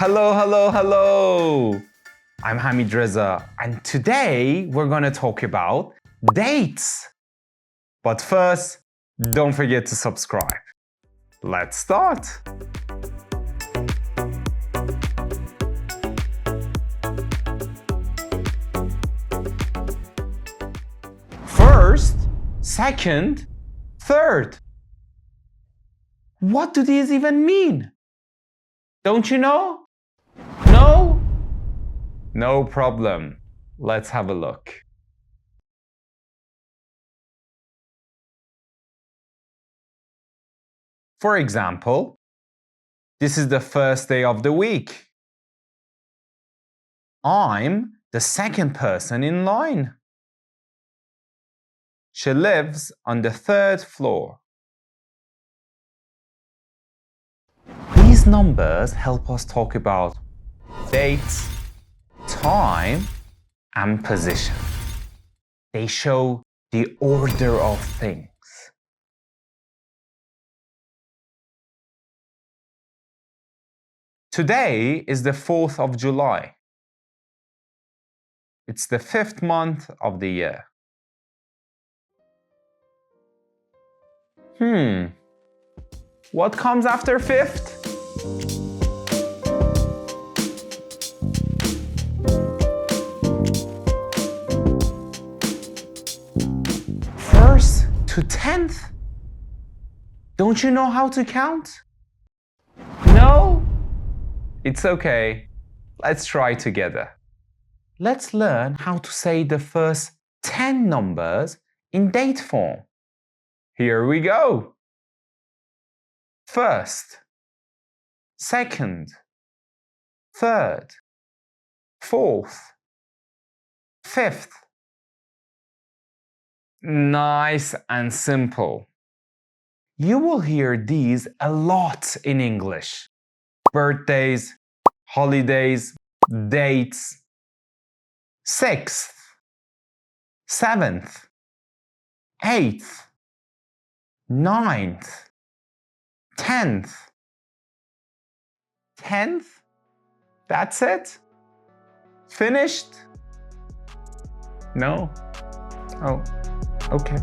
Hello, hello, hello! I'm Hamid Reza, and today we're gonna talk about dates. But first, don't forget to subscribe. Let's start! First, second, third. What do these even mean? Don't you know? No? No problem. Let's have a look. For example, this is the first day of the week. I'm the second person in line. She lives on the third floor. These numbers help us talk about dates, time, and position. They show the order of things. Today is the 4th of July. It's the 5th month of the year. What comes after 5th? First to 10th? Don't you know how to count? No? It's okay. Let's try together. Let's learn how to say the first 10 numbers in date form. Here we go. First, second, third, fourth, fifth. Nice and simple. You will hear these a lot in English. Birthdays, holidays, dates. 6th, 7th, 8th, 9th, 10th. 10th? That's it? Finished? No? Oh, okay.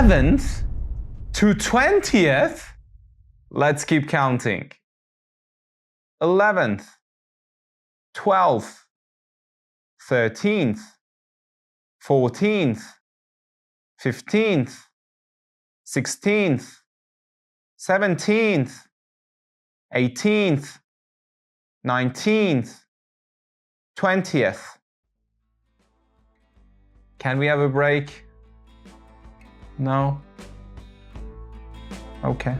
th to 20th, let's keep counting. 11th, 12th, 13th, 14th, 15th, 16th, 17th, 18th, 19th, 20th. Can we have a break? No? Okay.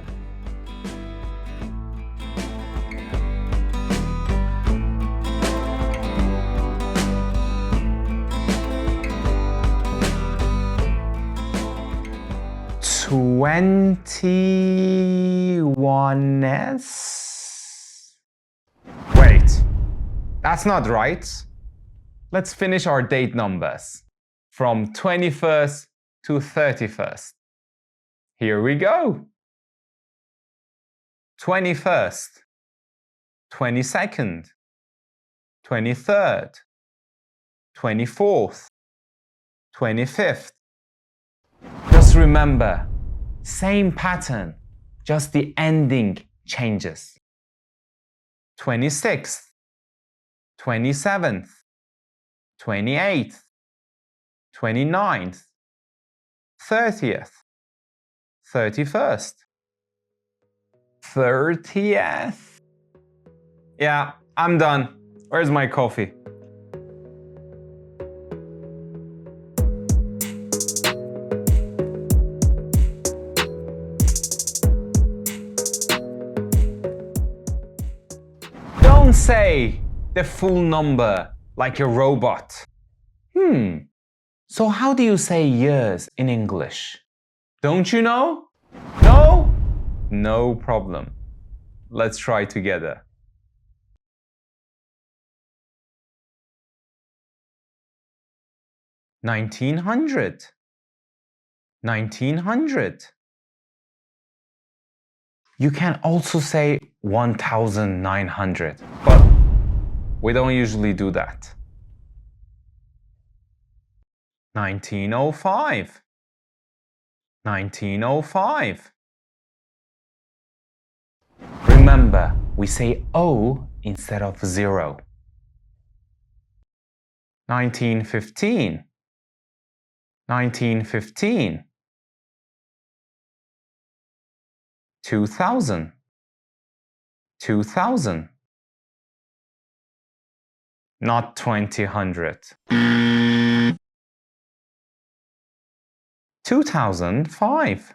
$21s? Wait, that's not right. Let's finish our date numbers from 21st to 31st. Here we go. 21st, 22nd, 23rd, 24th, 25th. Just remember, same pattern, just the ending changes. 26th, 27th, 28th, 29th, 30th, 31st, 30th. Yeah, I'm done. Where's my coffee? Don't say the full number like a robot. So how do you say years in English? Don't you know? No? No problem. Let's try together. 1900. 1900. You can also say 1900, but we don't usually do that. 1905. 1905. Remember, we say O instead of 0. 1915. 1915. 2000. 2000. Not 2000. 2005.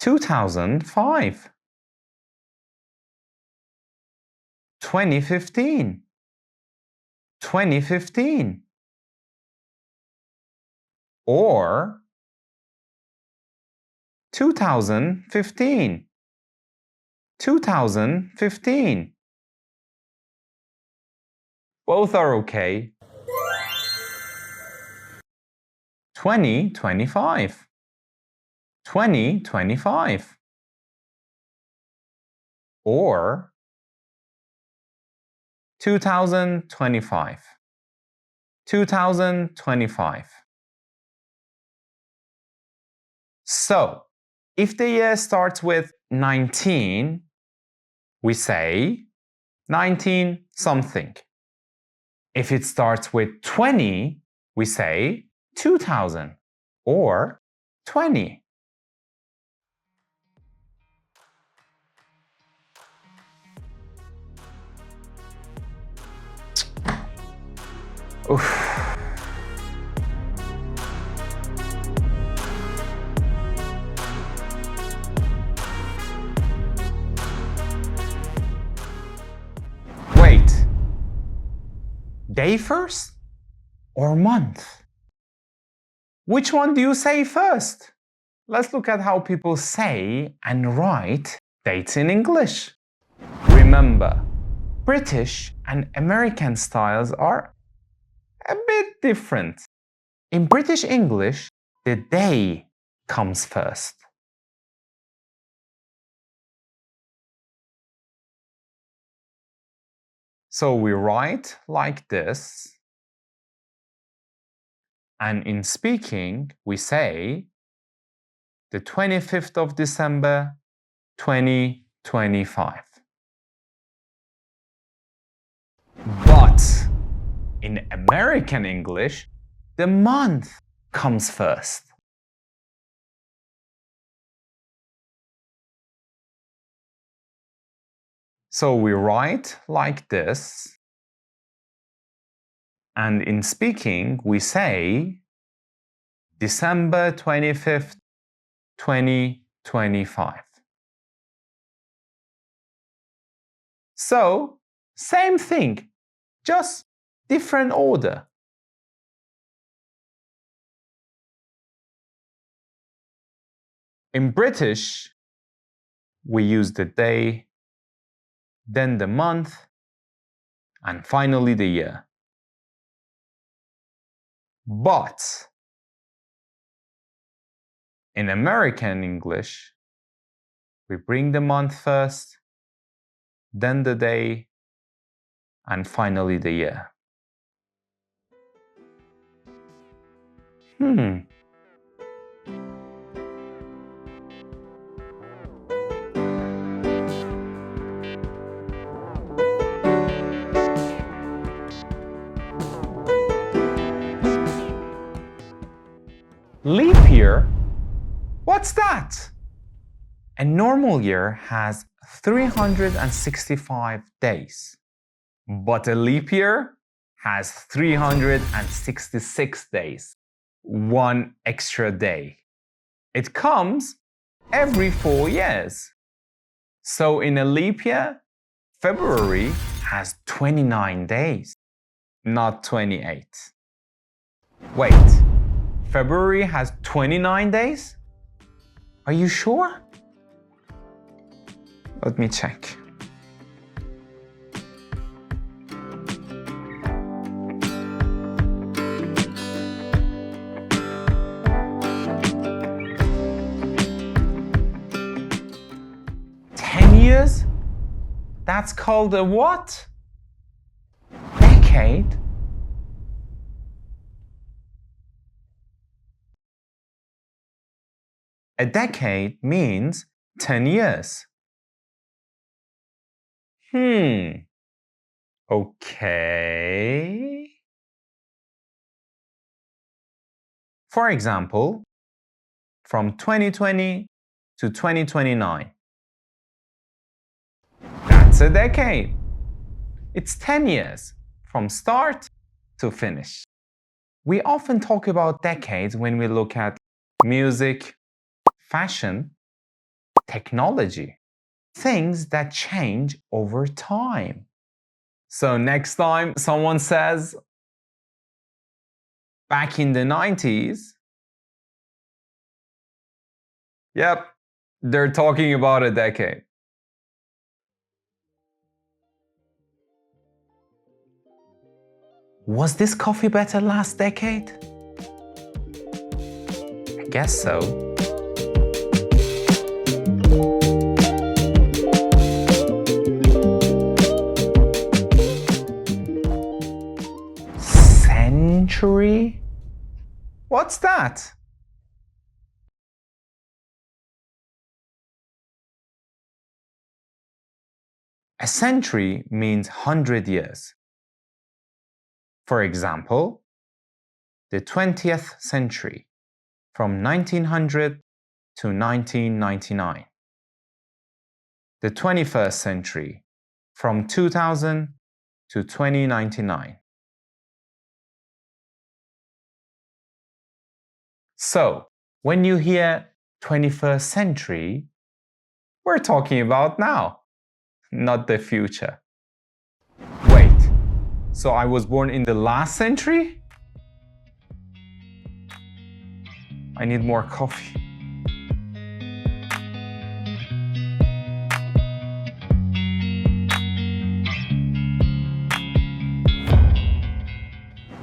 2005. 2015. 2015. Or 2015. 2015. Both are okay. 2025. 2025. Or 2025. 2025. So, if the year starts with 19, we say 19 something. If it starts with 20, we say 2000 or 20. Oof. Wait. Day first or month? Which one do you say first? Let's look at how people say and write dates in English. Remember, British and American styles are a bit different. In British English, the day comes first. So we write like this. And in speaking, we say the 25th of December, 2025. But in American English, the month comes first. So we write like this. And in speaking, we say December 25th, 2025. So, same thing, just different order. In British, we use the day, then the month, and finally the year. But in American English, we bring the month first, then the day, and finally the year. Leap year? What's that? A normal year has 365 days, but a leap year has 366 days, one extra day. It comes every 4 years. So in a leap year, February has 29 days, not 28. Wait, February has 29 days? Are you sure? Let me check. That's called a what? Decade? A decade means 10 years. Okay. For example, from 2020 to 2029. That's a decade. It's 10 years from start to finish. We often talk about decades when we look at music, fashion, technology, things that change over time. So next time someone says, back in the 90s, yep, they're talking about a decade. Was this coffee better last decade? I guess so. Century? What's that? A century means 100 years. For example, the 20th century, from 1900 to 1999. The 21st century, from 2000 to 2099. So, when you hear 21st century, we're talking about now, not the future. Wait, so I was born in the last century? I need more coffee.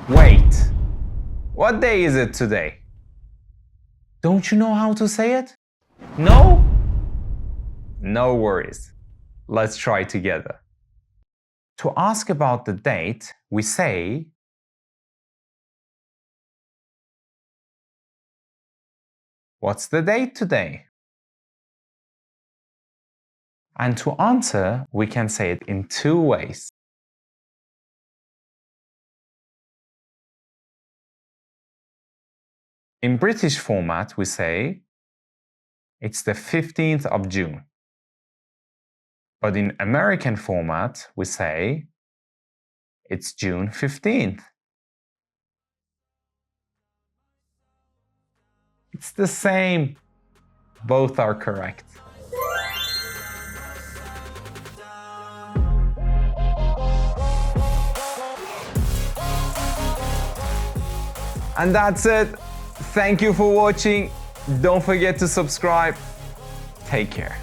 Wait, what day is it today? Don't you know how to say it? No? No worries. Let's try together. To ask about the date, we say, what's the date today? And to answer, we can say it in two ways. In British format, we say, it's the 15th of June. But in American format, we say, it's June 15th. It's the same. Both are correct. And that's it. Thank you for watching. Don't forget to subscribe. Take care.